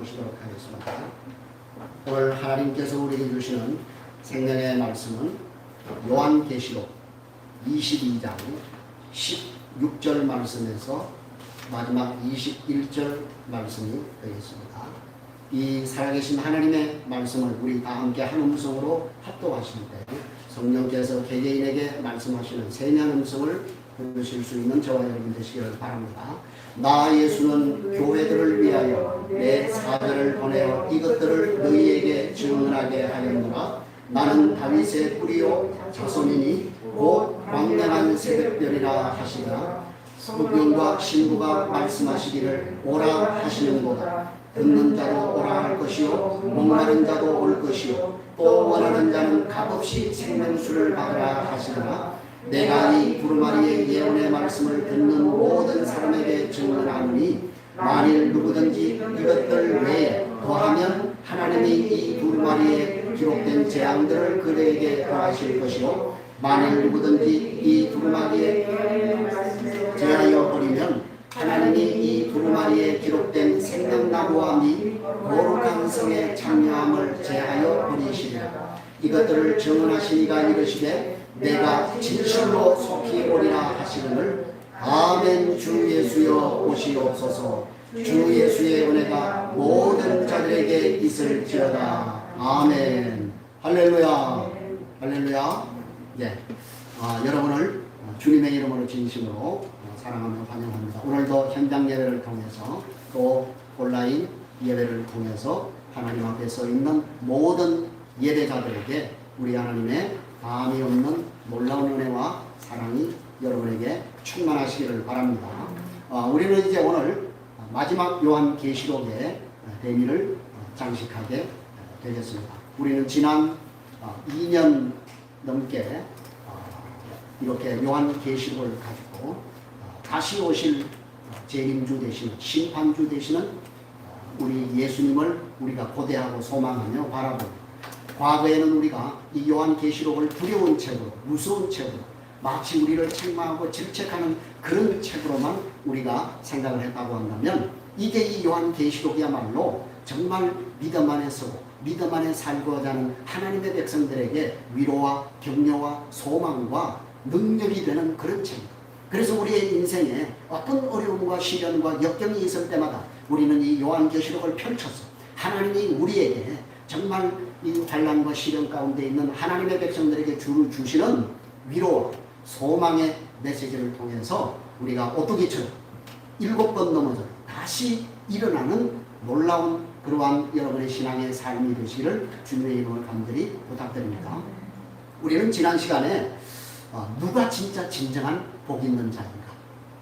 보시도록 하겠습니다. 오늘 하나님께서 우리에게 주시는 생명의 말씀은 요한계시록 22장 16절 말씀에서 마지막 21절 말씀이 되겠습니다. 이 살아계신 하나님의 말씀을 우리 다 함께 한 음성으로 합독하실 때 성령께서 개개인에게 말씀하시는 세미한 음성을 들으실 수 있는 저와 여러분 되시기를 바랍니다. 나 예수는 교회들을 위하여 내 사자를 보내어 이것들을 너희에게 증언하게 하였노라. 나는 다윗의 뿌리요 자손이니 곧 광명한 새벽별이라 하시더라. 성경과 신부가 말씀하시기를 오라 하시는도다. 듣는 자도 오라 할 것이요 목마른 자도 올 것이요 또 원하는 자는 값없이 생명수를 받으라 하시더라. 내가 이 두루마리의 예언의 말씀을 듣는 모든 사람에게 증언하노니 만일 누구든지 이것들 외에 더하면 하나님이 이 두루마리에 기록된 재앙들을 그들에게 더하실 것이요 만일 누구든지 이 두루마리에 제하여 버리면 하나님이 이 두루마리에 기록된 생명나무와 및 거룩한 성의 참여함을 제하여 버리시리라. 이것들을 증언하시니가 이르시되 내가 진실로 속히 오리라 하시거늘 아멘. 주 예수여 오시옵소서. 주 예수의 은혜가 모든 자들에게 있을지어다. 아멘. 할렐루야. 할렐루야. 예. 여러분을 주님의 이름으로 진심으로 사랑하며 환영합니다. 오늘도 현장 예배를 통해서 또 온라인 예배를 통해서 하나님 앞에 서 있는 모든 예배자들에게 우리 하나님의 감이 없는 놀라운 은혜와 사랑이 여러분에게 충만하시기를 바랍니다. 우리는 이제 오늘 마지막 요한계시록의 대미를 장식하게 되겠습니다. 우리는 지난 2년 넘게 이렇게 요한계시록을 가지고 다시 오실 재림주 되시는 심판주 되시는 우리 예수님을 우리가 고대하고 소망하며 바라보고 과거에는 우리가 이 요한계시록을 두려운 책으로 무서운 책으로 마치 우리를 책망하고 질책하는 그런 책으로만 우리가 생각을 했다고 한다면 이게 이 요한계시록이야말로 정말 믿음 안에 서고 믿음 안에 살고자 하는 하나님의 백성들에게 위로와 격려와 소망과 능력이 되는 그런 책입니다. 그래서 우리의 인생에 어떤 어려움과 시련과 역경이 있을 때마다 우리는 이 요한계시록을 펼쳐서 하나님이 우리에게 정말 이 환난과 시련 가운데 있는 하나님의 백성들에게 주시는 위로와 소망의 메시지를 통해서 우리가 오뚜기처럼 7번 넘어져 다시 일어나는 놀라운 그러한 여러분의 신앙의 삶이 되시기를 주님의 이름을 간절히 부탁드립니다. 우리는 지난 시간에 누가 진짜 진정한 복 있는 자인가,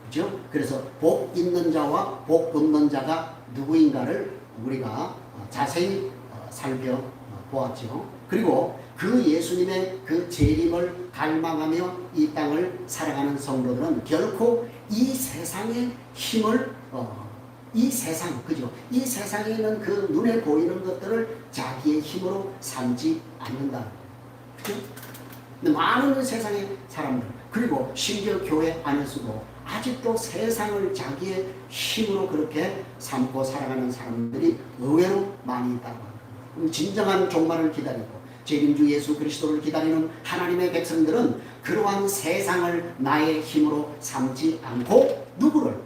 그죠? 그래서 복 있는 자와 복 없는 자가 누구인가를 우리가 자세히 살펴보았죠. 그리고 그 예수님의 그 재림을 갈망하며 이 땅을 살아가는 성도들은 결코 이 세상의 힘을 이 세상, 그죠? 이 세상에 있는 그 눈에 보이는 것들을 자기의 힘으로 삼지 않는다. 그죠? 많은 세상의 사람들, 그리고 심지어 교회 안에서도 아직도 세상을 자기의 힘으로 그렇게 삼고 살아가는 사람들이 의외로 많이 있다고 합니다. 진정한 종말을 기다리고 재림주 예수 그리스도를 기다리는 하나님의 백성들은 그러한 세상을 나의 힘으로 삼지 않고 누구를?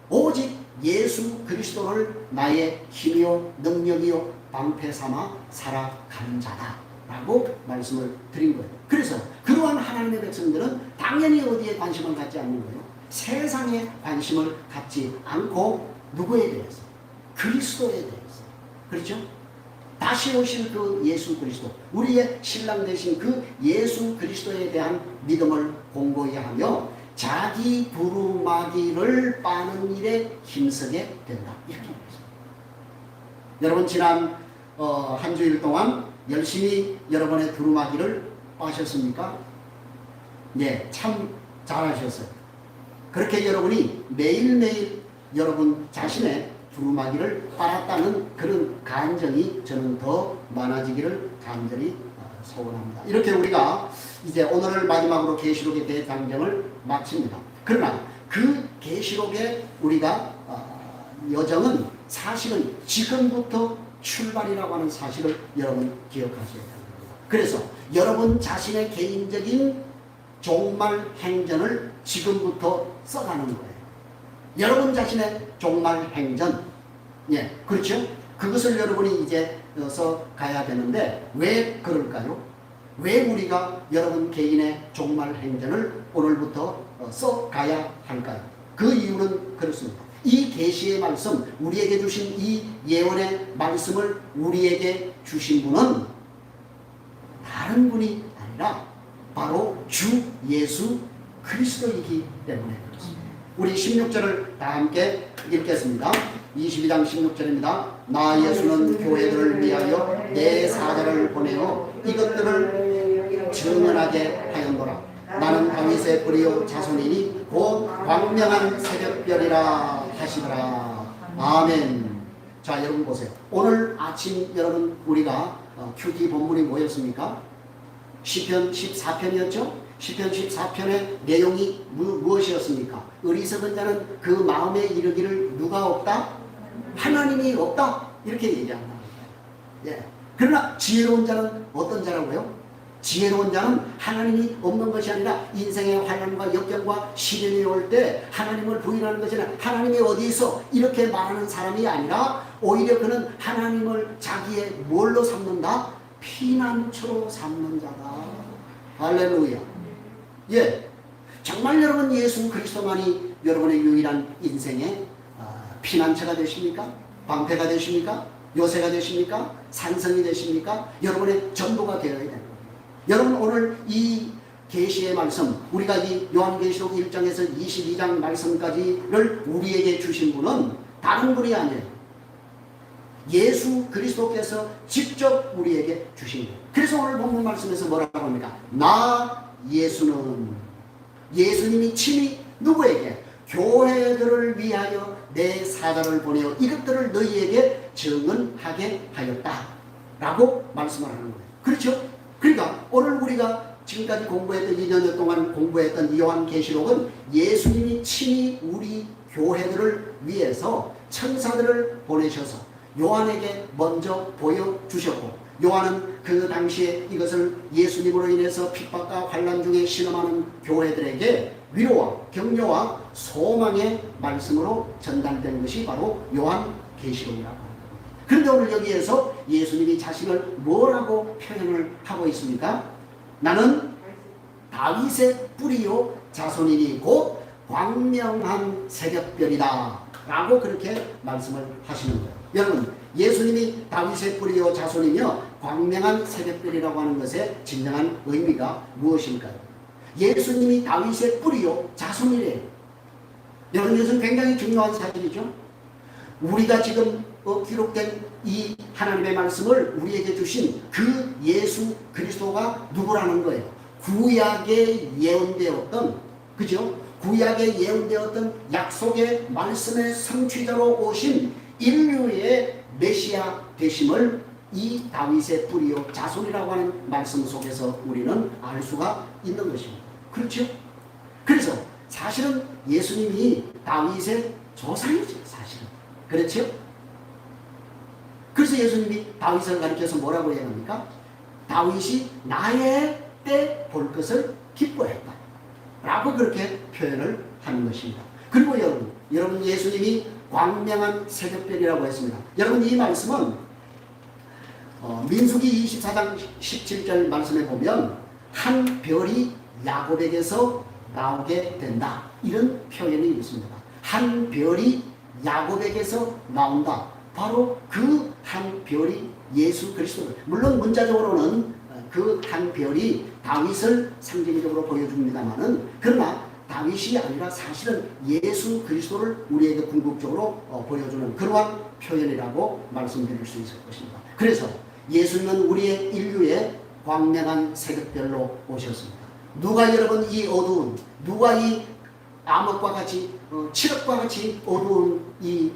오직 예수 그리스도를 나의 힘이요 능력이요 방패 삼아 살아가는 자다 라고 말씀을 드린 거예요. 그래서 그러한 하나님의 백성들은 당연히 어디에 관심을 갖지 않는 거예요? 세상에 관심을 갖지 않고 누구에 대해서? 그리스도에 대해서. 그렇죠? 다시 오실 그 예수 그리스도, 우리의 신랑 되신 그 예수 그리스도에 대한 믿음을 공고히 하며 자기 두루마기를 빠는 일에 힘쓰게 된다. 이렇게 말했습니다. 여러분 지난 한 주일 동안 열심히 여러분의 두루마기를 빠셨습니까? 네, 참 잘하셨어요. 그렇게 여러분이 매일매일 여러분 자신의 두루마기를 빨았다는 그런 간증이 저는 더 많아지기를 간절히 소원합니다. 이렇게 우리가 이제 오늘을 마지막으로 계시록의 대장정을 마칩니다. 그러나 그 계시록의 우리가 여정은 사실은 지금부터 출발이라고 하는 사실을 여러분 기억하셔야 됩니다. 그래서 여러분 자신의 개인적인 종말 행전을 지금부터 써가는 거예요. 여러분 자신의 종말 행전. 예, 그렇죠? 그것을 여러분이 이제 써가야 되는데 왜 그럴까요? 왜 우리가 여러분 개인의 종말 행전을 오늘부터 써가야 할까요? 그 이유는 그렇습니다. 이 계시의 말씀, 우리에게 주신 이 예언의 말씀을 우리에게 주신 분은 다른 분이 아니라 바로 주 예수 그리스도이기 때문에 그렇습니다. 우리 16절을 다 함께 읽겠습니다. 22장 16절입니다. 나 예수는 교회들을 위하여 내 사자를 보내어 이것들을 증언하게 하였노라. 나는 다윗의 뿌리요 자손이니 곧 광명한 새벽별이라 하시더라. 아멘. 자, 여러분 보세요. 오늘 아침 여러분 우리가 큐티 본문이 뭐였습니까? 시편 14편이었죠? 시편 14편의 내용이 무엇이었습니까? 어리석은 자는 그 마음에 이르기를 누가 없다? 하나님이 없다. 이렇게 얘기한다. 예. 그러나 지혜로운 자는 어떤 자라고요? 지혜로운 자는 하나님이 없는 것이 아니라 인생의 환난과 역경과 시련이 올 때 하나님을 부인하는 것이 아니라 하나님이 어디 있어? 이렇게 말하는 사람이 아니라 오히려 그는 하나님을 자기의 뭘로 삼는다? 피난처로 삼는 자다. 할렐루야. 예, 정말 여러분 예수 그리스도만이 여러분의 유일한 인생의 피난처가 되십니까? 방패가 되십니까? 요새가 되십니까? 산성이 되십니까? 여러분의 전부가 되어야 됩니다. 여러분 오늘 이 계시의 말씀, 우리가 이 요한계시록 1장에서 22장 말씀까지를 우리에게 주신 분은 다른 분이 아니에요. 예수 그리스도께서 직접 우리에게 주신 거예요. 그래서 오늘 본문 말씀에서 뭐라고 합니까? 나 예수는, 예수님이 친히 누구에게? 교회들을 위하여 내 사자를 보내어 이것들을 너희에게 증언하게 하였다 라고 말씀을 하는 거예요. 그렇죠? 그러니까 오늘 우리가 지금까지 공부했던 2년여 동안 공부했던 요한계시록은 예수님이 친히 우리 교회들을 위해서 천사들을 보내셔서 요한에게 먼저 보여주셨고, 요한은 그 당시에 이것을 예수님으로 인해서 핍박과 환난 중에 신음하는 교회들에게 위로와 격려와 소망의 말씀으로 전달된 것이 바로 요한계시록이라고 합니다. 그런데 오늘 여기에서 예수님이 자신을 뭐라고 표현을 하고 있습니까? 나는 다윗의 뿌리요 자손이니 곧 광명한 새벽별이다 라고 그렇게 말씀을 하시는 거예요. 여러분, 예수님이 다윗의 뿌리요 자손이며 광명한 새벽별이라고 하는 것의 진정한 의미가 무엇일까요? 예수님이 다윗의 뿌리요 자손이래요. 여러분, 이것은 굉장히 중요한 사실이죠. 우리가 지금 기록된 이 하나님의 말씀을 우리에게 주신 그 예수 그리스도가 누구라는 거예요? 구약에 예언되었던, 그죠? 구약에 예언되었던 약속의 말씀의 성취자로 오신 인류의 메시아 되심을 이 다윗의 뿌리요 자손이라고 하는 말씀 속에서 우리는 알 수가 있는 것입니다. 그렇죠? 그래서 사실은 예수님이 다윗의 조상이죠, 사실은. 그렇죠? 그래서 예수님이 다윗을 가리켜서 뭐라고 얘기합니까? 다윗이 나의 때 볼 것을 기뻐했다 라고 그렇게 표현을 하는 것입니다. 그리고 여러분 예수님이 광명한 새벽별이라고 했습니다. 여러분, 이 말씀은 민수기 24장 17절 말씀에 보면 한 별이 야곱에게서 나오게 된다, 이런 표현이 있습니다. 한 별이 야곱에게서 나온다. 바로 그 한 별이 예수 그리스도. 물론 문자적으로는 그 한 별이 다윗을 상징적으로 보여줍니다만은, 그러나 다윗이 아니라 사실은 예수 그리스도를 우리에게 궁극적으로 보여주는 그러한 표현이라고 말씀드릴 수 있을 것입니다. 그래서 예수님은 우리의 인류의 광명한 새벽별로 오셨습니다. 누가 여러분 이 어두운, 누가 이 암흑과 같이 칠흑과 같이 어두운 이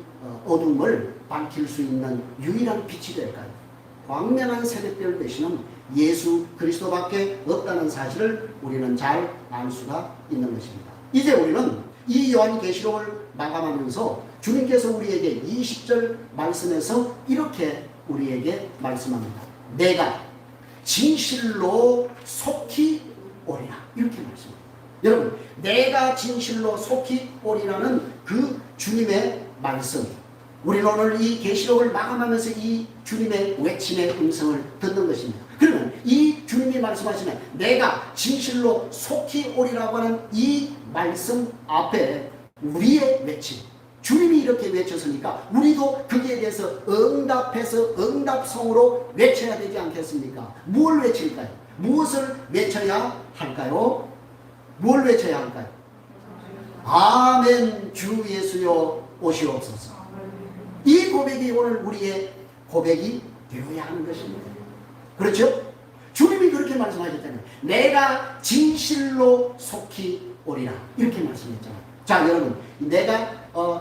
어둠을 밝힐 수 있는 유일한 빛이 될까요? 광명한 새벽별 되시는 예수 그리스도밖에 없다는 사실을 우리는 잘 알 수가 있는 것입니다. 이제 우리는 이 요한계시록을 마감하면서 주님께서 우리에게 20절 말씀에서 이렇게 우리에게 말씀합니다. 내가 진실로 속히 오리라. 이렇게 말씀합니다. 여러분, 내가 진실로 속히 오리라는 그 주님의 말씀, 우리는 오늘 이 계시록을 마감하면서 이 주님의 외침의 음성을 듣는 것입니다. 그러면 이 주님이 말씀하시면 내가 진실로 속히 오리라고 하는 이 말씀 앞에 우리의 외침, 주님이 이렇게 외쳤으니까 우리도 거기에 대해서 응답해서 응답성으로 외쳐야 되지 않겠습니까? 무엇을 외칠까요? 무엇을 외쳐야 할까요? 뭘 외쳐야 할까요? 아멘 주 예수여 오시옵소서. 이 고백이 오늘 우리의 고백이 되어야 하는 것입니다. 그렇죠? 주님이 그렇게 말씀하셨잖아요. 내가 진실로 속히 오리라. 이렇게 말씀했잖아요. 자, 여러분, 내가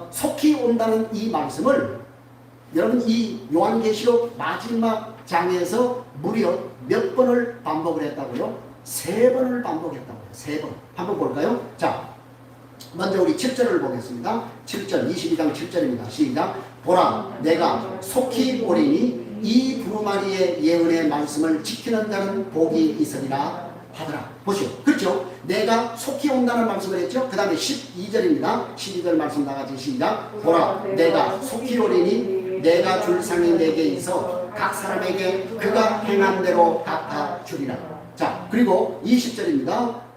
속히 온다는 이 말씀을 여러분 이 요한계시록 마지막 장에서 무려 몇 번을 반복을 했다고요? 3번을 반복했다고요. 3번. 한번 볼까요? 자, 먼저 우리 7절을 보겠습니다. 7절, 22장 7절입니다. 시작. 보라, 내가 속히 오리니 이 두루마리의 예언의 말씀을 지키는 자는 복이 있으리라 하더라. 보시오. 그렇죠? 내가 속히 온다는 말씀을 했죠? 그 다음에 12절입니다. 12절 말씀 나가지 시작. 보라, 내가 속히 오리니 내가 줄 상이 내게 있어 각 사람에게 그가 행한 대로 갚아 주리라. 자, 그리고 20절입니다.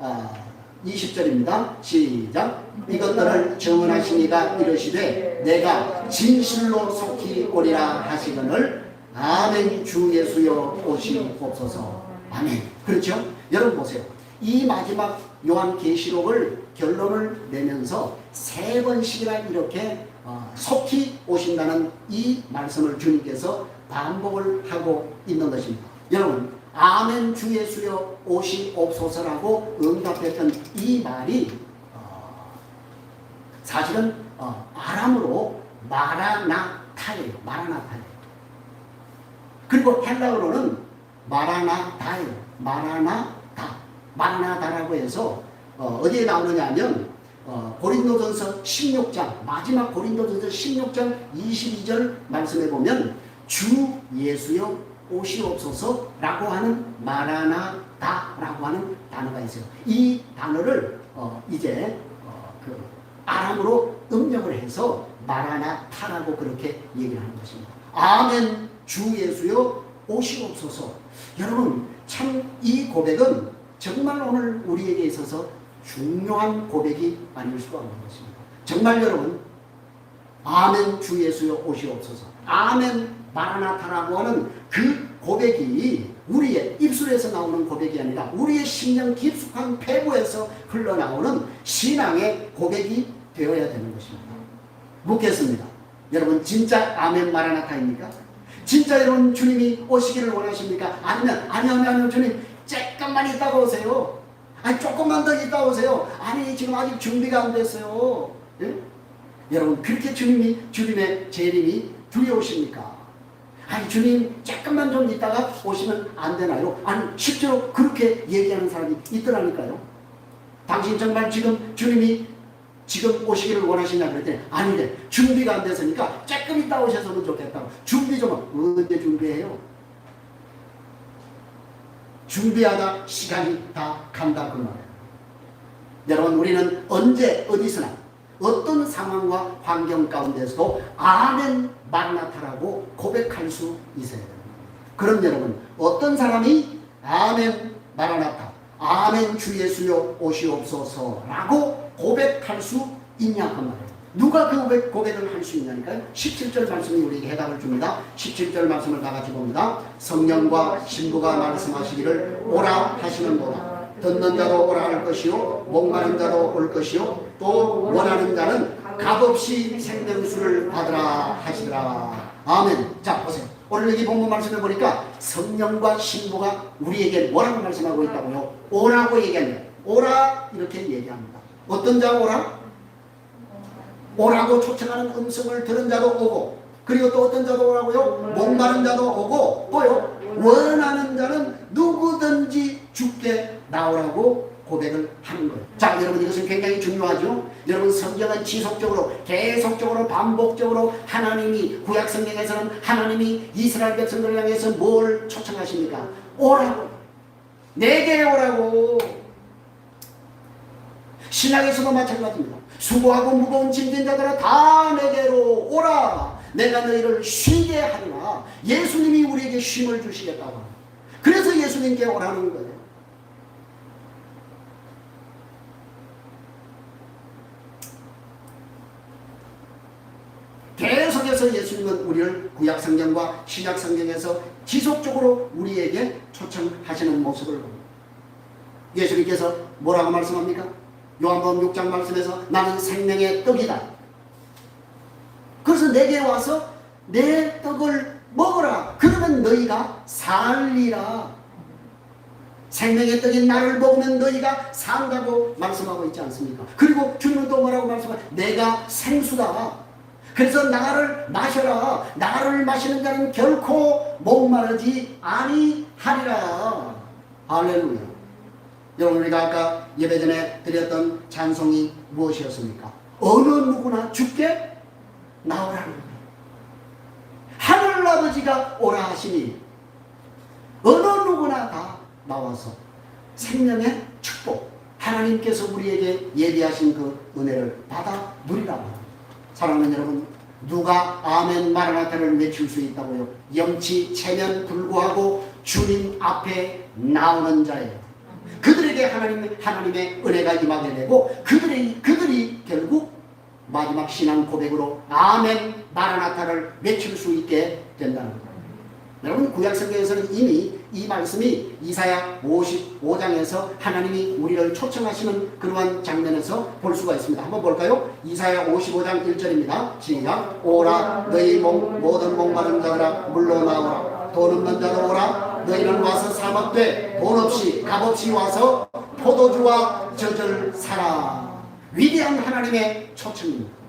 20절입니다. 시작. 이것들을 정언하시니가 이르시되 내가 진실로 속히 오리라 하시거늘 아멘 주 예수여 오시옵소서. 아멘. 그렇죠? 여러분 보세요. 이 마지막 요한계시록을 결론을 내면서 3번씩이나 이렇게 속히 오신다는 이 말씀을 주님께서 반복을 하고 있는 것입니다. 여러분, 아멘 주 예수여 오시옵소서라고 응답했던 이 말이 사실은 아람으로 마라나타예요. 마라나타예요. 그리고 헬라어로는 마라나다예요. 마라나다. 마라나다라고 해서 어디에 나오느냐 하면 고린도전서 16장 마지막 고린도전서 16장 22절 말씀에 보면 주 예수여 오시옵소서라고 하는 마라나다라고 하는 단어가 있어요. 이 단어를 이제 그 아람으로 음력을 해서 마라나타라고 그렇게 얘기를 하는 것입니다. 아멘 주 예수여 오시옵소서. 여러분 참 이 고백은 정말 오늘 우리에게 있어서 중요한 고백이 아닐 수가 없는 것입니다. 정말 여러분 아멘 주 예수여 오시옵소서. 아멘 마라나타라고 하는 그 고백이 우리의 입술에서 나오는 고백이 아니라 우리의 심령 깊숙한 폐부에서 흘러나오는 신앙의 고백이 되어야 되는 것입니다. 묻겠습니다. 여러분 진짜 아멘 마라나타입니까? 진짜 여러분 주님이 오시기를 원하십니까? 아니요 주님 조금만 있다가 오세요. 아니 조금만 더 있다 오세요. 아니 지금 아직 준비가 안 됐어요. 예? 여러분 그렇게 주님의 재림이 두려우십니까? 아니 주님 조금만 좀 있다가 오시면 안 되나요? 아니 실제로 그렇게 얘기하는 사람이 있더라니까요. 당신 정말 지금 주님이 지금 오시기를 원하시냐 그랬더니 아니래. 준비가 안 됐으니까 조금 있다 오셨으면 좋겠다고. 준비 좀 언제 준비해요? 준비하다 시간이 다 간다 그 말이에요. 여러분 우리는 언제 어디서나 어떤 상황과 환경 가운데서도 아멘 마라나타라고 고백할 수 있어야 됩니다. 그럼 여러분 어떤 사람이 아멘 마라나타 아멘 주 예수여 오시옵소서라고 고백할 수 있냐 그 말이에요. 누가 그 고백을 할 수 있냐니까요. 17절 말씀이 우리에게 해답을 줍니다. 17절 말씀을 다 같이 봅니다. 성령과 신부가 말씀하시기를 오라 하시는도다. 듣는 자도 오라 할 것이요 목마른 자도 올 것이요 또 원하는 자는 값없이 생명수를 받으라 하시더라. 아멘. 자 보세요. 오늘 여기 본문 말씀해 보니까 성령과 신부가 우리에게 뭐라고 말씀하고 있다고요? 오라고 얘기합니다. 오라 이렇게 얘기합니다. 어떤 자 오라? 오라고 초청하는 음성을 들은 자도 오고 그리고 또 어떤 자도 오라고요? 목마른 자도 오고 또요 원하는 자는 누구든지 주께 나오라고 고백을 하는 거예요. 자, 여러분 이것은 굉장히 중요하죠. 여러분 성경은 지속적으로 계속적으로 반복적으로 하나님이 구약 성경에서는 하나님이 이스라엘 백성들을 향해서 뭘 초청하십니까? 오라고. 내게 오라고. 신약에서도 마찬가지입니다. 수고하고 무거운 짐진 자들아 다 내게로 오라. 내가 너희를 쉬게 하리라. 예수님이 우리에게 쉼을 주시겠다고 합니다. 그래서 예수님께 오라는 거예요. 계속해서 예수님은 우리를 구약 성경과 신약 성경에서 지속적으로 우리에게 초청하시는 모습을 봅니다. 예수님께서 뭐라고 말씀합니까? 요한복음 6장 말씀에서 나는 생명의 떡이다. 그래서 내게 와서 내 떡을 먹어라. 그러면 너희가 살리라. 생명의 떡인 나를 먹으면 너희가 산다고 말씀하고 있지 않습니까? 그리고 주님은 또 뭐라고 말씀하세요? 내가 생수다. 그래서 나를 마셔라. 나를 마시는 자는 결코 목마르지 아니하리라. 할렐루야. 여러분 우리가 아까 예배전에 드렸던 찬송이 무엇이었습니까? 어느 누구나 주께 나오라는 거예요. 하늘아버지가 오라 하시니 어느 누구나 다 나와서 생명의 축복, 하나님께서 우리에게 예비하신 그 은혜를 받아 누리라고 합니다. 사랑하는 여러분, 누가 아멘 마라나타를 외칠 수 있다고요? 영치 체면 불구하고 주님 앞에 나오는 자예요. 그들에게 하나님의 은혜가 임하게 되고 그들이 결국 마지막 신앙 고백으로 아멘 마라나타를 외칠 수 있게 된다는 거예요. 여러분 구약성경에서는 이미 이 말씀이 이사야 55장에서 하나님이 우리를 초청하시는 그러한 장면에서 볼 수가 있습니다. 한번 볼까요? 이사야 55장 1절입니다. 시작. 오라 너희 모든 목마른 자들아 물러 나오라. 돈 없는 자들 오라. 너희는 와서 사막되 돈 없이 값없이 와서 포도주와 젖을 사라. 위대한 하나님의 초청입니다.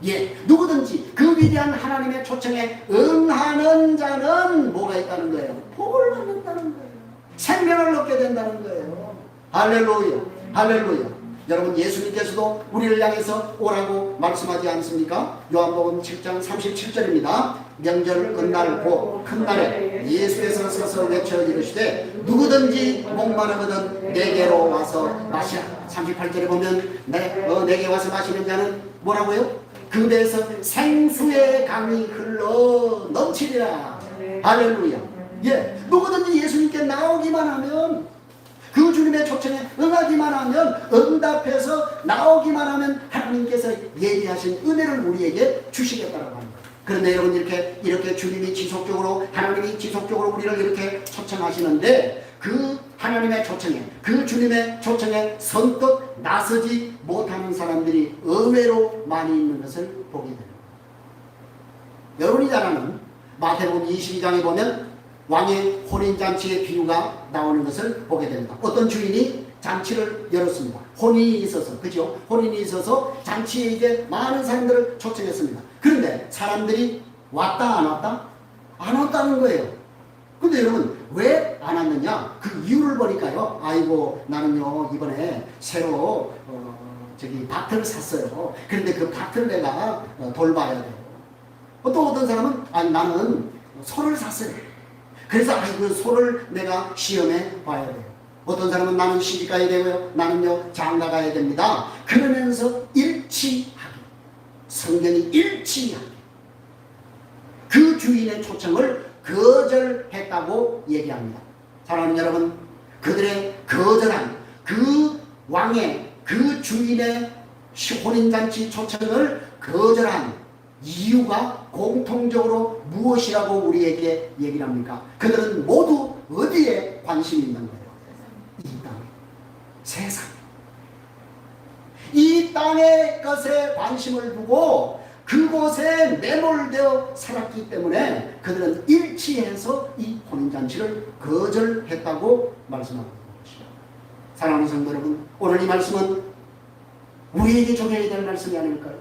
예, 누구든지 그 위대한 하나님의 초청에 응하는 자는 뭐가 있다는 거예요? 복을 받는다는 거예요. 생명을 얻게 된다는 거예요. 할렐루야, 할렐루야. 여러분 예수님께서도 우리를 향해서 오라고 말씀하지 않습니까? 요한복음 7장 37절입니다. 명절 끝날 곧 큰날에 예수께서 서서 외쳐 이르시되 누구든지 목마르거든 내게로 와서 마시라. 38절에 보면 내게 와서 마시는 자는 뭐라고요? 그 배에서 생수의 강이 흘러 넘치리라. 할렐루야. 예, 누구든지 예수님께 나오기만 하면, 그 주님의 초청에 응하기만 하면, 응답해서 나오기만 하면 하나님께서 예비하신 은혜를 우리에게 주시겠다라고 합니다. 그런데 여러분 이렇게 주님이 지속적으로, 하나님이 지속적으로 우리를 이렇게 초청하시는데 그 하나님의 초청에, 그 주님의 초청에 선뜻 나서지 못하는 사람들이 의외로 많이 있는 것을 보게 됩니다. 여러분이 잘 아는 마태복음 22장에 보면 왕의 혼인잔치의 비유가 나오는 것을 보게 됩니다. 어떤 주인이 잔치를 열었습니다. 혼인이 있어서, 그죠? 혼인이 있어서 잔치에 이제 많은 사람들을 초청했습니다. 그런데 사람들이 왔다 안 왔다? 안 왔다는 거예요. 근데 여러분 왜 안 왔느냐? 그 이유를 보니까요. 아이고 나는요 이번에 새로 밭을 샀어요. 그런데 그 밭을 내가 돌봐야 돼요. 또 어떤 사람은 아니 나는 소를 샀어요. 그래서 아이고 소를 내가 시험해 봐야 돼요. 어떤 사람은 나는 시집 가야 되고요. 나는요 장가 가야 됩니다. 그러면서 일치하게, 성경이 일치하게 그 주인의 초청을 거절했다고 얘기합니다. 사랑하는 여러분, 그들의 거절한 그 왕의, 그 주인의 혼인잔치 초청을 거절한 이유가 공통적으로 무엇이라고 우리에게 얘기를 합니까? 그들은 모두 어디에 관심이 있는 거예요? 이 땅에, 세상에. 이 땅의 것에 관심을 두고 그곳에 매몰되어 살았기 때문에 그들은 일치해서 이 혼인잔치를 거절했다고 말씀하고 있는 것입니다. 사랑하는 성도 여러분, 오늘 이 말씀은 우리에게 적용해야 될 말씀이 아닐까요?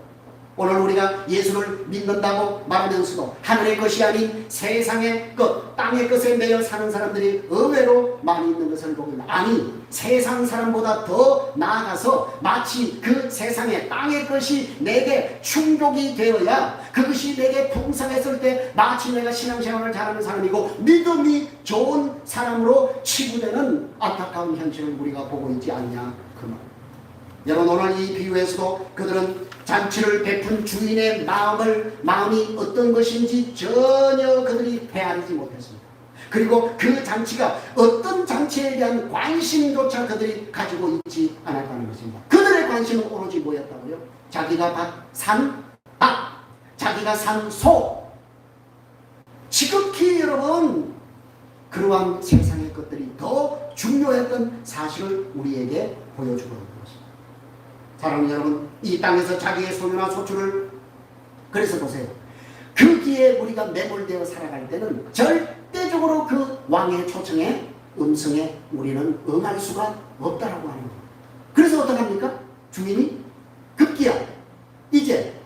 오늘 우리가 예수를 믿는다고 말하면서도 하늘의 것이 아닌 세상의 것, 땅의 것에 매여 사는 사람들이 의외로 많이 있는 것을 보입니다. 아니, 세상 사람보다 더 나아가서 마치 그 세상의 땅의 것이 내게 충족이 되어야, 그것이 내게 풍성했을 때 마치 내가 신앙생활을 잘하는 사람이고 믿음이 좋은 사람으로 치부되는 안타까운 현실을 우리가 보고 있지 않냐, 그 말. 여러분, 오늘 이 비유에서도 그들은 잔치를 베푼 주인의 마음이 어떤 것인지 전혀 그들이 헤아리지 못했습니다. 그리고 그 잔치가 어떤 잔치에 대한 관심조차 그들이 가지고 있지 않았다는 것입니다. 그들의 관심은 오로지 뭐였다고요? 자기가 산 닭, 자기가 산 소. 지극히 여러분, 그러한 세상의 것들이 더 중요했던 사실을 우리에게 보여주고 있는 것입니다. 사랑하는 여러분, 이 땅에서 자기의 소유나 소출을, 그래서 보세요. 거기에 우리가 매몰되어 살아갈 때는 절대적으로 그 왕의 초청에, 음성에 우리는 응할 수가 없다라고 하는 거예요. 그래서 어떡합니까? 주인이 급기야 이제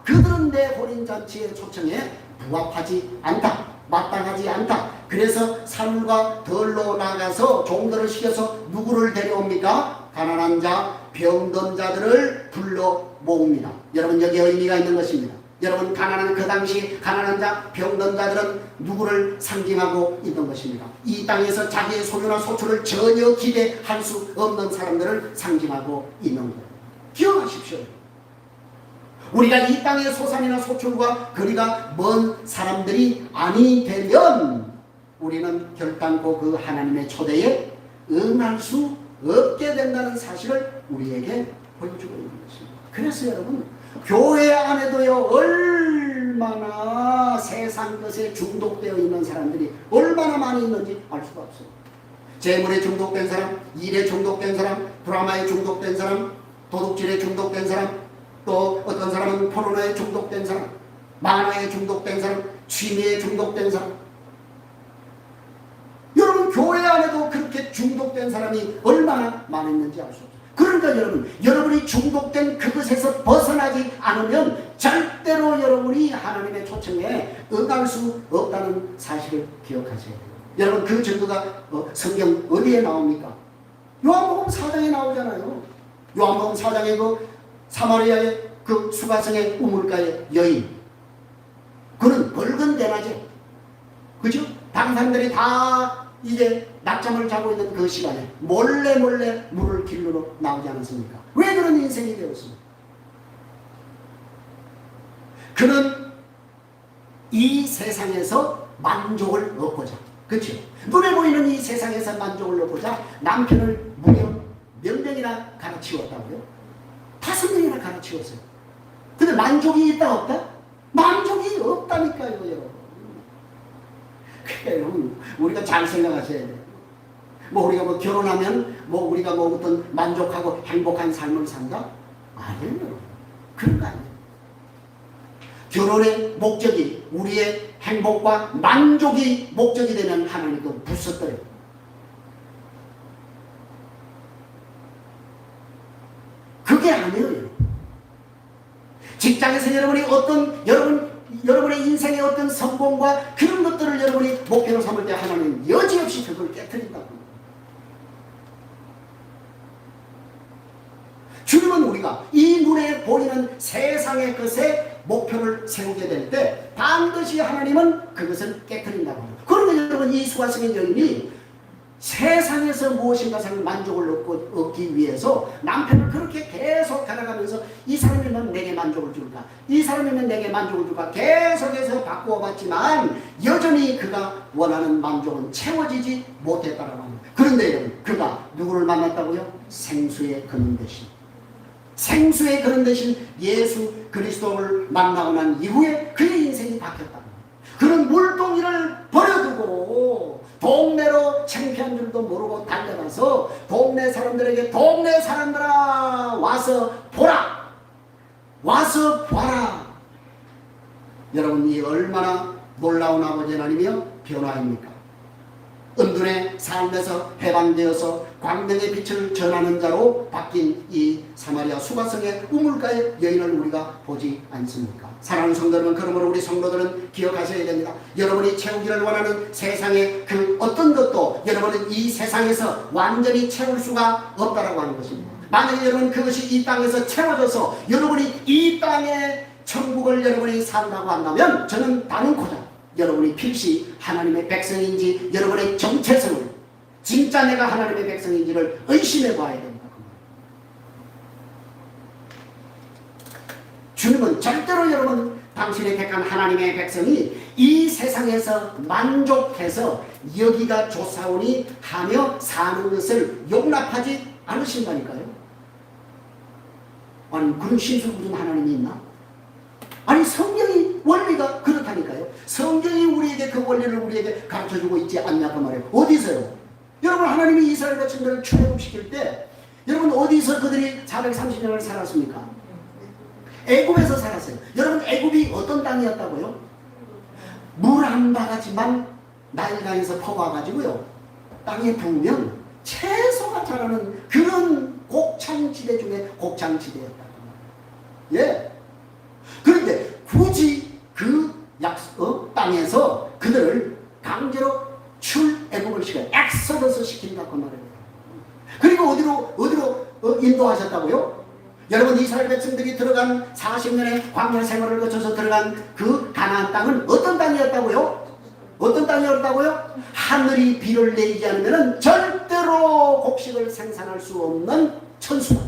그들은 내 혼인잔치의 초청에 부합하지 않다, 마땅하지 않다. 그래서 사물과 덜로 나가서 종들을 시켜서 누구를 데려옵니까? 가난한 자, 병든 자들을 불러 모읍니다. 여러분, 여기에 의미가 있는 것입니다. 여러분, 그 당시 가난한 자, 병든 자들은 누구를 상징하고 있는 것입니다? 이 땅에서 자기의 소유나 소출을 전혀 기대할 수 없는 사람들을 상징하고 있는 거예요. 기억하십시오. 우리가 이 땅의 소산이나 소출과 거리가 먼 사람들이 아니 되면 우리는 결단코 그 하나님의 초대에 응할 수 없게 된다는 사실을 우리에게 보여주고 있는 것입니다. 그래서 여러분, 교회 안에도요, 얼마나 세상 것에 중독되어 있는 사람들이 얼마나 많이 있는지 알 수가 없어요. 재물에 중독된 사람, 일에 중독된 사람, 드라마에 중독된 사람, 도둑질에 중독된 사람, 또 어떤 사람은 포르노에 중독된 사람, 만화에 중독된 사람, 취미에 중독된 사람. 여러분, 교회 안에도 그렇게 중독된 사람이 얼마나 많았는지 알 수 없어요. 그러니까 여러분이 중독된 그것에서 벗어나지 않으면 절대로 여러분이 하나님의 초청에 응할 수 없다는 사실을 기억하셔야 돼요. 여러분, 그 증거가 성경 어디에 나옵니까? 요한복음 4장에 나오잖아요. 요한복음 4장에 그 사마리아의 그 수가성의 우물가의 여인, 그는 붉은 대낮에, 그죠? 다른 사람들이 다 이제 낮잠을 자고 있는 그 시간에 몰래 물을 길러 나오지 않았습니까? 왜 그런 인생이 되었습니까? 그는 이 세상에서 만족을 얻고자, 그렇죠? 눈에 보이는 이 세상에서 만족을 얻고자 남편을 무려 몇 명이나 갈아치웠다고요? 5명이나 갈아치웠어요. 근데 만족이 있다 없다? 만족이 없다니까요, 여러분. 그러니까 여러분, 우리가 잘 생각하셔야 돼요. 우리가 결혼하면 우리가 어떤 만족하고 행복한 삶을 산다? 아니에요. 그런 거 아니에요. 결혼의 목적이 우리의 행복과 만족이 목적이 되면 하나님 그 부쉈어요. 그게 아니에요. 직장에서 여러분의 인생의 어떤 성공과 그런 것들을 여러분이 목표로 삼을 때 하나님 여지없이 그걸 깨트린다고. 주님은 우리가 이 눈에 보이는 세상의 것에 목표를 세우게 될 때 반드시 하나님은 그것을 깨트린다고 합니다. 그러면 여러분, 이 수가성의 여인이 세상에서 무엇인가 만족을 얻기 위해서 남편을 그렇게 계속 갈아가면서 이 사람이면 내게 만족을 줄까? 이 사람이면 내게 만족을 줄까? 계속해서 바꾸어 봤지만 여전히 그가 원하는 만족은 채워지지 못했다라고 합니다. 그런데 여러분, 그가 누구를 만났다고요? 생수의 근원 대신. 생수의 근원 대신 예수 그리스도를 만나고 난 이후에 그의 인생이 바뀌었다고. 그런 물동이를 버려두고 동네로 창피한 줄도 모르고 달려가서 동네 사람들에게 동네 사람들아 와서 보라, 와서 봐라. 여러분, 이 얼마나 놀라운 아버지 하나님이여 변화입니까? 은둔의 삶에서 해방되어서 광명의 빛을 전하는 자로 바뀐 이 사마리아 수가성의 우물가의 여인을 우리가 보지 않습니까? 사랑하는 성도 여러분, 그러므로 우리 성도들은 기억하셔야 됩니다. 여러분이 채우기를 원하는 세상의 그 어떤 것도 여러분은 이 세상에서 완전히 채울 수가 없다라고 하는 것입니다. 만약에 여러분 그것이 이 땅에서 채워져서 여러분이 이 땅의 천국을 여러분이 산다고 한다면 저는 단언코자 여러분이 필시 하나님의 백성인지 여러분의 정체성을 진짜 내가 하나님의 백성인지를 의심해 봐야 됩니다. 주님은 절대로 여러분 당신의 택한 하나님의 백성이 이 세상에서 만족해서 여기가 좋사오니 하며 사는 것을 용납하지 않으신다니까요. 아니 그런 신수부른 하나님이 있나? 아니 성경이 원리가 그렇다니까요. 성경이 우리에게 그 원리를 우리에게 가르쳐주고 있지 않냐 그 말이에요. 어디서요? 여러분 하나님이 이스라엘 백성들을 출애굽시킬 때 여러분 어디서 그들이 430년을 살았습니까? 애굽에서 살았어요. 여러분 애굽이 어떤 땅이었다고요? 물 한 바가지만 나일강에서 퍼와가지고요 땅에 부으면 채소가 자라는 그런 곡창지대 중에 곡창지대였다고. 예. 그런데 굳이 그 땅에서 그들을 강제로 출애굽을 시켜 엑소더스 시킨다고 말합니다. 그리고 어디로 인도하셨다고요? 여러분 이스라엘 백성들이 들어간 40년의 광야 생활을 거쳐서 들어간 그 가나안 땅은 어떤 땅이었다고요? 어떤 땅이었다고요? 하늘이 비를 내리지 않으면 절대로 곡식을 생산할 수 없는 천수다.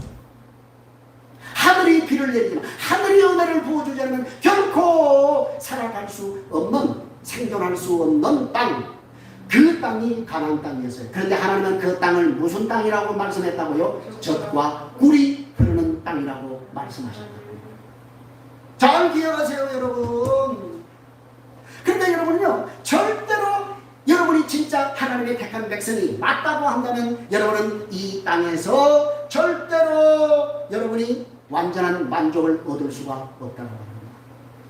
하늘이 비를 내리지만 하늘이 은혜를 부어주지 않으면 결코 살아갈 수 없는 생존할 수 없는 땅, 그 땅이 가나안 땅이었어요. 그런데 하나님은 그 땅을 무슨 땅이라고 말씀했다고요? 젖과 꿀이 흐르는 땅이라고 말씀하셨다. 잘 기억하세요 여러분. 그런데 여러분요 절대로 여러분이 진짜 하나님의 택한 백성이 맞다고 한다면 여러분은 이 땅에서 절대로 여러분이 완전한 만족을 얻을 수가 없다고 합니다.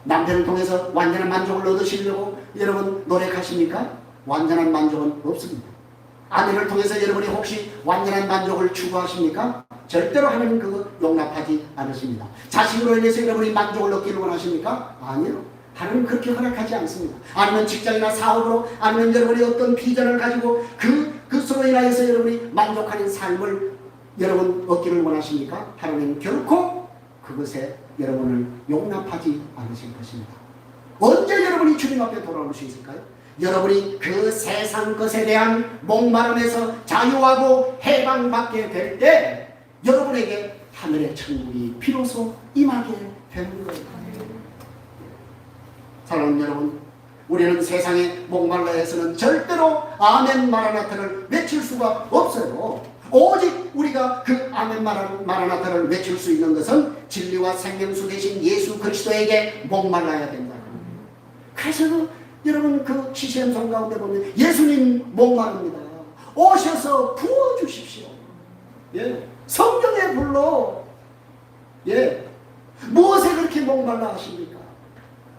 남편을 통해서 완전한 만족을 얻으시려고 여러분 노력하십니까? 완전한 만족은 없습니다. 아내를 통해서 여러분이 혹시 완전한 만족을 추구하십니까? 절대로 하나님 그거 용납하지 않으십니다. 자식으로 인해서 여러분이 만족을 얻기를 원하십니까? 아니요. 하나님 그렇게 허락하지 않습니다. 아니면 직장이나 사업으로 아니면 여러분이 어떤 비전을 가지고 그것으로 인하여서 여러분이 만족하는 삶을 여러분 얻기를 원하십니까? 하나님 결코 그것에 여러분을 용납하지 않으실 것입니다. 언제 여러분이 주님 앞에 돌아올 수 있을까요? 여러분이 그 세상 것에 대한 목마름에서 자유하고 해방받게 될 때 여러분에게 하늘의 천국이 비로소 임하게 되는 거예요. 사랑하는 여러분, 우리는 세상에 목말라 해서는 절대로 아멘 마라나타를 외칠 수가 없어요. 오직 우리가 그 아멘 마라나타를 외칠 수 있는 것은 진리와 생명수 되신 예수 그리스도에게 목말라야 된다. 그래서 여러분 그 CCM 가운데 보면 예수님 목마릅니다. 오셔서 부어주십시오. 예. 성경의 불로 예. 무엇에 그렇게 목말라 하십니까?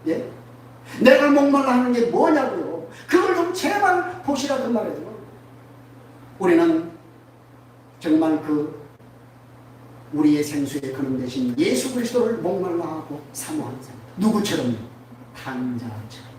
예. 내가 목말라 하는 게 뭐냐고요. 그걸 좀 제발 보시라 그 말이에요. 우리는 정말 그 우리의 생수의 근원 되신 예수 그리스도를 목말라 하고 사모하는 사람. 누구처럼요? 탕자처럼.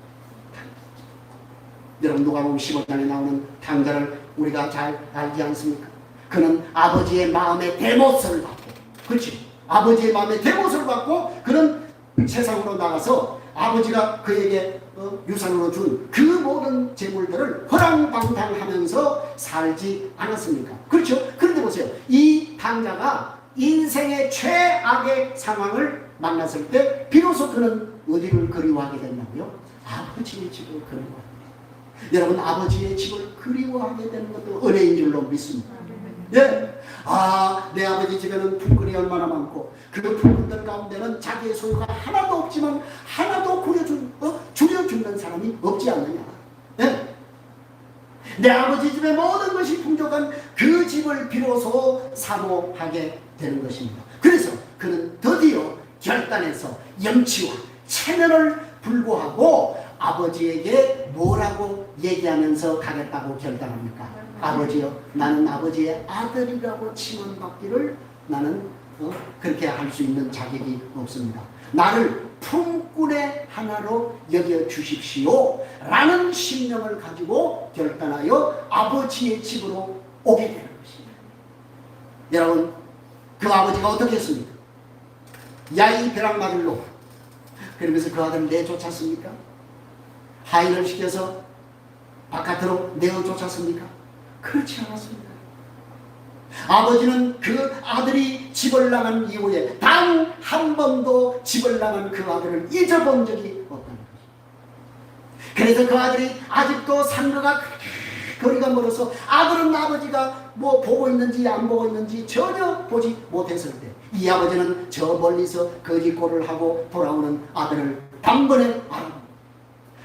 여러분 누가복음 15장에 나오는 탕자를 우리가 잘 알지 않습니까? 그는 아버지의 마음의 대못을 받고, 그렇지? 아버지의 마음의 대못을 받고 그는 세상으로 나가서 아버지가 그에게 유산으로 준 그 모든 재물들을 허랑방탕하면서 살지 않았습니까? 그렇죠? 그런데 보세요. 이 탕자가 인생의 최악의 상황을 만났을 때 비로소 그는 어디를 그리워하게 됐냐고요? 아버지의 집을 그리워합니다. 여러분 아버지의 집을 그리워하게 되는 것도 은혜인 줄로 믿습니다. 예. 아, 내 아버지 집에는 품꾼이 얼마나 많고 그 품꾼들 가운데는 자기의 소유가 하나도 없지만 하나도 줄여주는 사람이 없지 않느냐. 예. 내 아버지 집에 모든 것이 풍족한 그 집을 비로소 사모하게 되는 것입니다. 그래서 그는 드디어 결단해서 염치와 체면을 불구하고 아버지에게 뭐라고 얘기하면서 가겠다고 결단합니까? 아버지요, 나는 아버지의 아들이라고 칭함받기를 나는 그렇게 할 수 있는 자격이 없습니다. 나를 품꾼의 하나로 여겨 주십시오 라는 신념을 가지고 결단하여 아버지의 집으로 오게 되는 것입니다. 여러분, 그 아버지가 어떻게 했습니까? 야이 벼락마들로 그러면서 그 아들을 내쫓았습니까? 하인을 시켜서 바깥으로 내어쫓았습니까? 그렇지 않았습니다. 아버지는 그 아들이 집을 나간 이후에 단 한 번도 집을 나간 그 아들을 잊어본 적이 없다는 것입니다. 그래서 그 아들이 아직도 상가가 거리가 멀어서 아들은 아버지가 뭐 보고 있는지 안 보고 있는지 전혀 보지 못했을 때 이 아버지는 저 멀리서 거짓골을 하고 돌아오는 아들을 단번에 알아봅니다.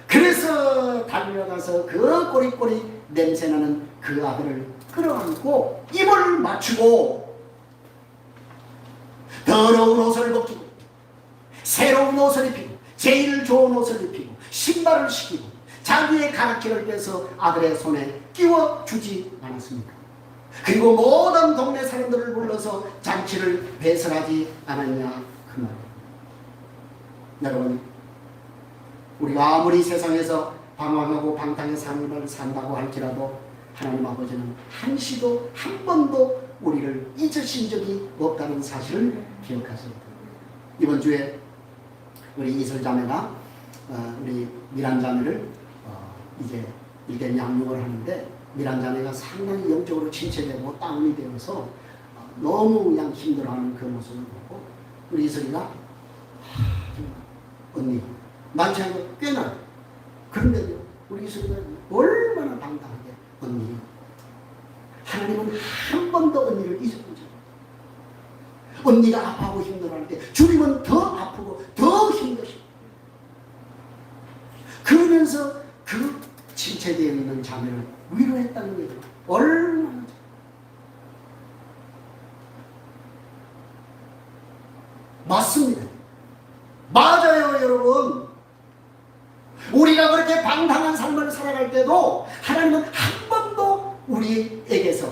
그래서 달려가서 그 꼬리꼬리 냄새나는 그 아들을 끌어안고 입을 맞추고 더러운 옷을 벗기고 새로운 옷을 입히고 제일 좋은 옷을 입히고 신발을 신기고 자기의 가락지를 빼서 아들의 손에 끼워주지 않았습니까? 그리고 모든 동네 사람들을 불러서 잔치를 배설하지 않았냐 그 말이에요. 여러분, 우리가 아무리 세상에서 방황하고 방탕의 삶을 산다고 할지라도 하나님 아버지는 한시도 한 번도 우리를 잊으신 적이 없다는 사실을 기억하셔야 됩니다. 이번 주에 우리 이슬 자매가 우리 미란 자매를 이제 일된 양육을 하는데 미란 자매가 상당히 영적으로 침체되고 다운이 되어서 너무 그냥 힘들어하는 그 모습을 보고 우리 이슬이가 언니 나이 차이가 꽤나 그런데도 우리 이슬이가 얼마나 당당하게 언니 하나님은 한 번도 언니를 잊어본 적이 없어요. 언니가 아파하고 힘들어할 때 주님은 더 아프고 더 힘드시고 그러면서 그 침체되어 있는 자매를 위로했다는 게 얼마나 맞습니다. 맞아요, 여러분. 우리가 그렇게 방탕한 삶을 살아갈 때도 하나님은 한 번도 우리에게서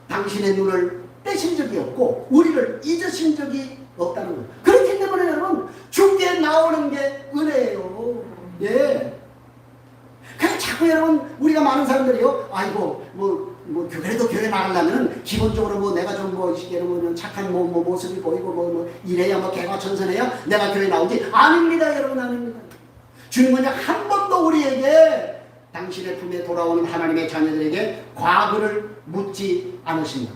당신의 눈을 떼신 적이 없고 우리를 잊으신 적이 없다는 거예요. 그렇기 때문에 여러분 주께 나오는 게 은혜예요. 예. 그래서 자꾸 여러분 우리가 많은 사람들이요, 아이고 그래도 교회 나가려면 기본적으로 내가 좀 착한 모습이 보이고 이래야 개과천선해야 내가 교회 나오지. 아닙니다, 여러분, 아닙니다. 주님은 한 번도 우리에게 당신의 품에 돌아오는 하나님의 자녀들에게 과거를 묻지 않으신다.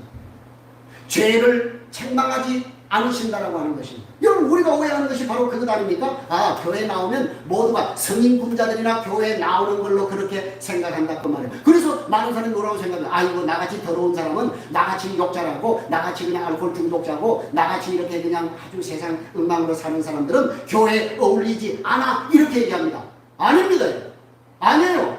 죄를 책망하지 않으신다라고 하는 것입니다. 여러분, 우리가 오해하는 것이 바로 그것 아닙니까? 교회 나오면 모두가 성인 군자들이나 교회에 나오는 걸로 그렇게 생각한다 그 말이에요. 그래서 많은 사람이 뭐라고 생각해요? 아이고, 나같이 더러운 사람은 나같이 욕자라고, 나같이 그냥 알코올 중독자고, 나같이 이렇게 그냥 아주 세상 엉망으로 사는 사람들은 교회에 어울리지 않아, 이렇게 얘기합니다. 아닙니다. 아니에요.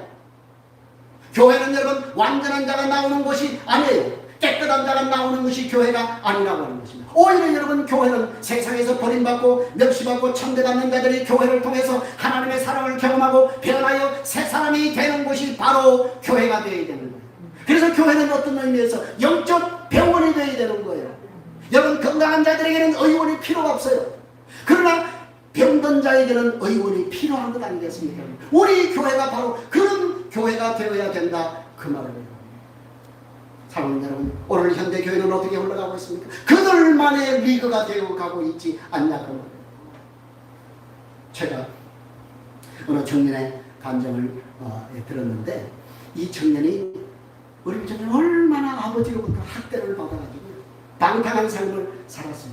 교회는 여러분 완전한 자가 나오는 곳이 아니에요. 깨끗한 자가 나오는 것이 교회가 아니라고 하는 것입니다. 오히려 여러분, 교회는 세상에서 버림받고 멸시받고 천대받는 자들이 교회를 통해서 하나님의 사랑을 경험하고 변하여 새 사람이 되는 곳이 바로 교회가 되어야 되는 거예요. 그래서 교회는 어떤 의미에서 영적 병원이 되어야 되는 거예요. 여러분, 건강한 자들에게는 의원이 필요가 없어요. 그러나 병든 자에게는 의원이 필요한 것 아니겠습니까? 우리 교회가 바로 그런 교회가 되어야 된다 그 말입니다. 사랑하는 여러분, 오늘 현대교회는 어떻게 흘러가고 있습니까? 그들만의 리그가 되어가고 있지 않냐고. 제가 어느 청년의 감정을 들었는데 이 청년이 어릴 적에 얼마나 아버지로부터 학대를 받아가지고 방탕한 삶을 살았어요.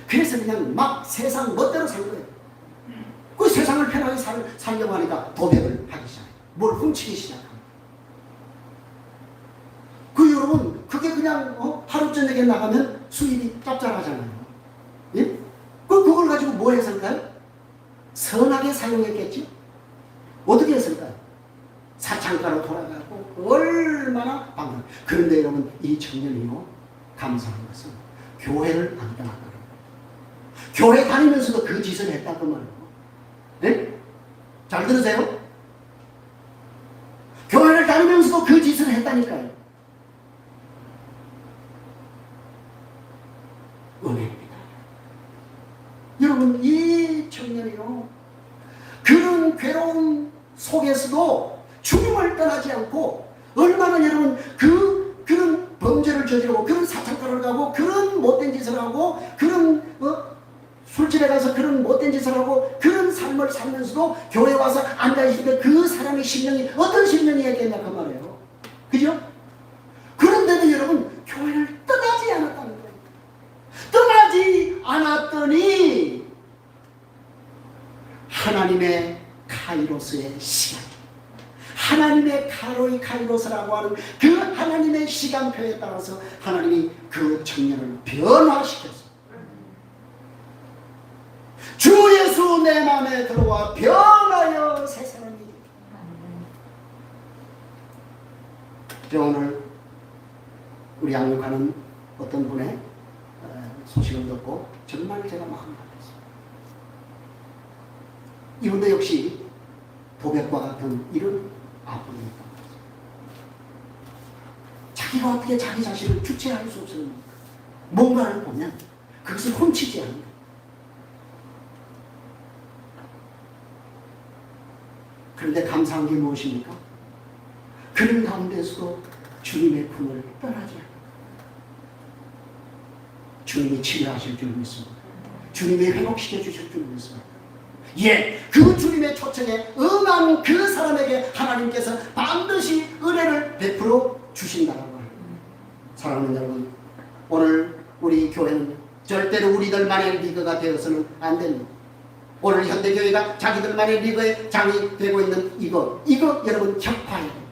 그래서 그냥 막 세상 멋대로 산 거예요. 그 세상을 편하게 살려고 하니까 도백을 하기 시작해요. 뭘 훔치기 시작합니다. 여러분, 그게 그냥 하루 저녁에 나가면 수입이 짭짤하잖아요. 예? 그걸 가지고 뭐 했을까요? 선하게 사용했겠지? 어떻게 했을까요? 사창가로 돌아가고 얼마나 방금. 그런데 여러분, 이 청년이요, 감사한 것은 교회를 안 떠났다는 거예요. 교회 다니면서도 그 짓을 했다고 말이에요. 예? 잘 들으세요? 그 짓을 했다니까요. 은혜입니다. 여러분, 이 청년이요, 그런 괴로움 속에서도 주님을 떠나지 않고 얼마나 여러분 그런 범죄를 저지르고 그런 사창가를 가고 그런 못된 짓을 하고 그런 술집에 가서 그런 못된 짓을 하고 그런 삶을 살면서도 교회 와서 앉아있을 때 그 사람의 심령이 어떤 심령이었겠냐 그 말이에요. 그죠? 그런데도 여러분 교회를 떠나지 않았다는 거예요. 떠나지 않았더니 하나님의 카이로스의 시간, 하나님의 카이로스라고 하는 그 하나님의 시간표에 따라서 하나님이 그 청년을 변화시켰어요. 주 예수 내 마음에 들어와 변하여 새 사람이 되었다. 오늘 우리 양육하는 어떤 분의 소식을 듣고 정말 제가 마음이 아팠어요. 이분도 역시 도백과 같은 이런 아픔이 있다. 자기가 어떻게 자기 자신을 주체할 수 없습니까? 뭔가를 보면 그것을 훔치지 않는다. 그런데 감사한 게 무엇입니까? 그런 가운데서도 주님의 품을 떠나지 않는다. 주님이 치료하실 줄 믿습니다. 주님이 회복시켜 주실 줄 믿습니다. 예, 그 주님의 초청에 응한 그 사람에게 하나님께서 반드시 은혜를 베풀어 주신다라고 합니다. 사랑하는 여러분, 오늘 우리 교회는 절대로 우리들만의 리그가 되어서는 안 됩니다. 오늘 현대교회가 자기들만의 리그의 장이 되고 있는 이거 여러분 격파해야 돼요.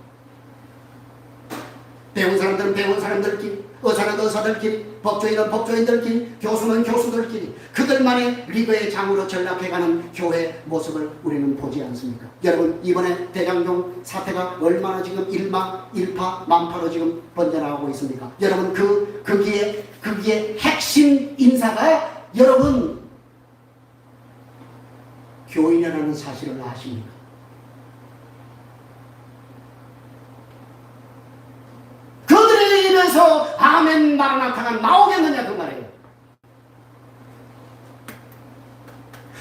배운 사람들은 배운 사람들끼리, 의사는 의사들끼리, 법조인은 법조인들끼리, 교수는 교수들끼리 그들만의 리그의 장으로 전락해가는 교회 모습을 우리는 보지 않습니까? 여러분, 이번에 대장동 사태가 얼마나 지금 일파만파로 지금 번져나가고 있습니까? 여러분, 거기에 핵심 인사가 여러분 교인이라는 사실을 아십니까? 그들의 입에서 아멘 마라나타가 나오겠느냐 그 말이에요.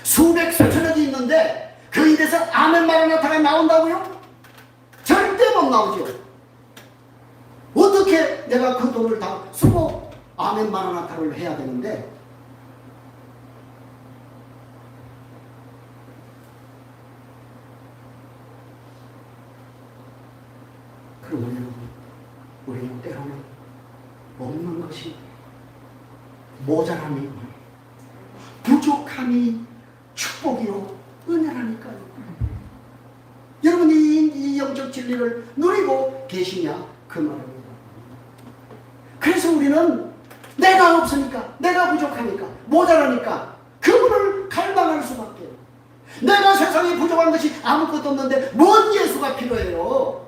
수백 수천억이 있는데 그 입에서 아멘 마라나타가 나온다고요? 절대 못 나오죠. 어떻게 내가 그 돈을 다 쓰고 아멘 마라나타를 해야 되는데, 그러면 여러분, 우리는 때로는 없는 것이 모자람이 부족함이 축복이요 은혜라니까요. 여러분이 이 영적 진리를 누리고 계시냐 그 말입니다. 그래서 우리는 내가 없으니까, 내가 부족하니까, 모자라니까 그분을 갈망할 수밖에. 내가 세상에 부족한 것이 아무것도 없는데 뭔 예수가 필요해요?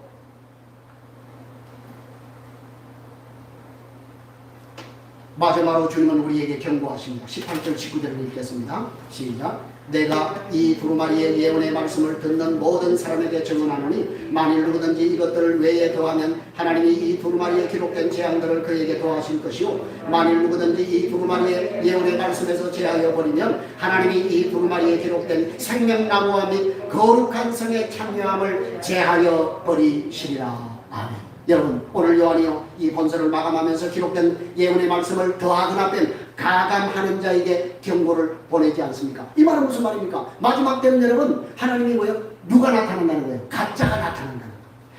마지막으로 주님은 우리에게 경고하십니다. 18절 19절을 읽겠습니다. 시작. 내가 이 두루마리의 예언의 말씀을 듣는 모든 사람에게 증언하노니 만일 누구든지 이것들 외에 더하면 하나님이 이 두루마리에 기록된 재앙들을 그에게 더하실 것이요 만일 누구든지 이 두루마리의 예언의 말씀에서 제하여 버리면 하나님이 이 두루마리에 기록된 생명나무와 및 거룩한 성의 참여함을 제하여 버리시리라. 아멘. 여러분, 오늘 요한이요 이 본서를 마감하면서 기록된 예언의 말씀을 더하거나 뺀 가감하는 자에게 경고를 보내지 않습니까? 이 말은 무슨 말입니까? 마지막 때는 여러분 하나님이 뭐예요? 누가 나타난다는 거예요? 가짜가 나타난다는 거예요.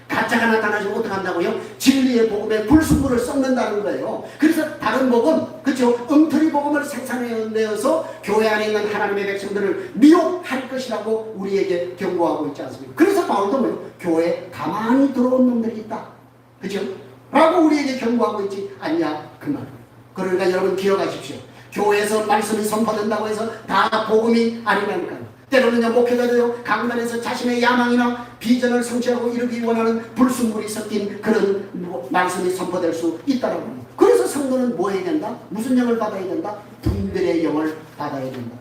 가짜가 나타나시면 어떻게 한다고요? 진리의 복음에 불순물을 썩는다는 거예요. 그래서 다른 복음, 그렇죠? 엉터리 복음을 생산해내어서 교회 안에 있는 하나님의 백성들을 미혹할 것이라고 우리에게 경고하고 있지 않습니까? 그래서 바울도 뭐예요? 교회에 가만히 들어온 놈들이 있다. 그죠? 라고 우리에게 경고하고 있지 않냐 그 말. 그러니까 여러분 기억하십시오. 교회에서 말씀이 선포된다고 해서 다 복음이 아니라니까요. 때로는 목회자도요 강단에서 자신의 야망이나 비전을 성취하고 이루기 원하는 불순물이 섞인 그런 말씀이 선포될 수 있다라고 합니다. 그래서 성도는 뭐 해야 된다? 무슨 영을 받아야 된다? 분별의 영을 받아야 된다.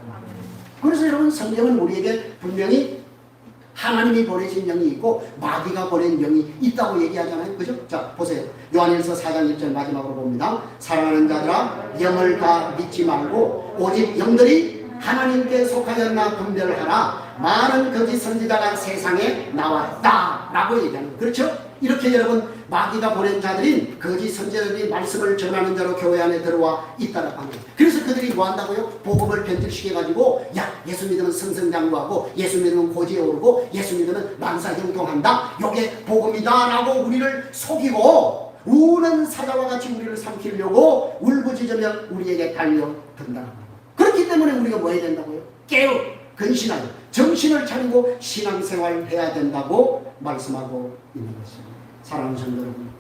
그래서 여러분 성경은 우리에게 분명히 하나님이 보내신 영이 있고 마귀가 보낸 영이 있다고 얘기하잖아요. 그죠? 자, 보세요. 요한일서 4장 1절 마지막으로 봅니다. 사랑하는 자들아, 영을 다 믿지 말고 오직 영들이 하나님께 속하였나 분별하라. 많은 거짓 선지자가 세상에 나왔다 라고 얘기하는 거예요. 그렇죠? 이렇게 여러분, 마귀가 보낸 자들인 거짓 선지자들이 말씀을 전하는 자로 교회 안에 들어와 있다라고 합니다. 그래서 그들이 뭐 한다고요? 복음을 변질시켜가지고, 야, 예수 믿으면 승승장구하고, 예수 믿으면 고지에 오르고, 예수 믿으면 만사형통한다, 요게 복음이다 라고 우리를 속이고, 우는 사자와 같이 우리를 삼키려고 울부짖으며 우리에게 달려든다는 거예요. 그렇기 때문에 우리가 뭐 해야 된다고요? 깨어 근신하여 정신을 차리고 신앙생활 해야 된다고 말씀하고 있는 것입니다. 사랑하는 성도 여러분,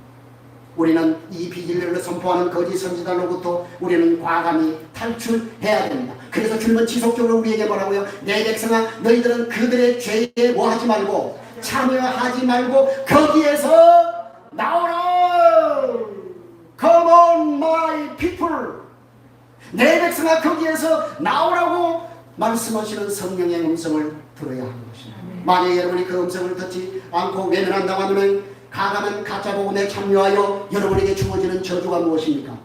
우리는 이 비진리를 선포하는 거짓 선지자로부터 우리는 과감히 탈출해야 됩니다. 그래서 주님은 지속적으로 우리에게 뭐라고요? 내 백성아, 너희들은 그들의 죄에 뭐 하지 말고, 참여하지 말고 거기에서 나오라. Come on my people. 내 백성아, 거기에서 나오라고 말씀하시는 성령의 음성을 들어야 하는 것입니다. 만약 여러분이 그 음성을 듣지 않고 외면한다고 하면 가감한 가짜 복음에 참여하여 여러분에게 주어지는 저주가 무엇입니까?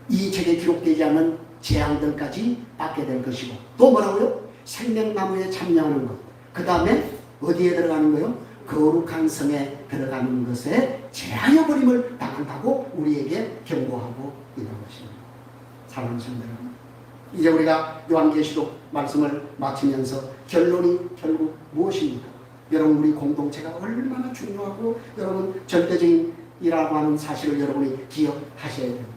이 책에 기록되지 않은 재앙들까지 받게 될 것이고, 또 뭐라고요? 생명나무에 참여하는 것, 그 다음에 어디에 들어가는 거요? 거룩한 성에 들어가는 것에 제하여 버림을 당한다고 우리에게 경고하고 있는 것입니다. 사랑하는 성도 여러분, 이제 우리가 요한계시록 말씀을 마치면서 결론이 결국 무엇입니까? 여러분, 우리 공동체가 얼마나 중요하고 여러분 절대적이라고 하는 사실을 여러분이 기억하셔야 됩니다.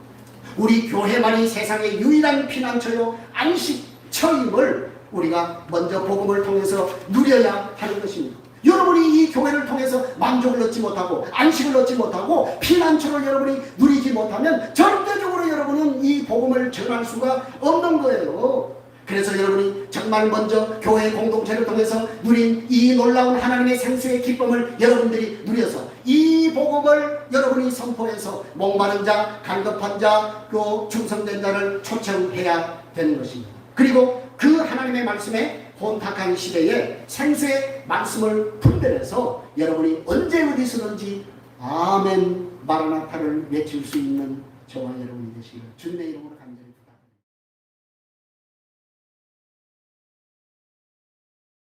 우리 교회만이 세상의 유일한 피난처요 안식처임을 우리가 먼저 복음을 통해서 누려야 하는 것입니다. 여러분이 이 교회를 통해서 만족을 얻지 못하고 안식을 얻지 못하고 피난처를 여러분이 누리지 못하면 절대적으로 여러분은 이 복음을 전할 수가 없는 거예요. 그래서 여러분이 정말 먼저 교회 공동체를 통해서 누린 이 놀라운 하나님의 생수의 기쁨을 여러분들이 누려서 이 복음을 여러분이 선포해서 목마른 자, 갈급한 자, 또 충성된 자를 초청해야 되는 것입니다. 그리고 그 하나님의 말씀에 혼탁한 시대에 생수의 말씀을 분별해서 여러분이 언제 어디서든지 아멘 마라나타를 외칠 수 있는 저와 여러분이 되시기를 주님의 이름으로 간절히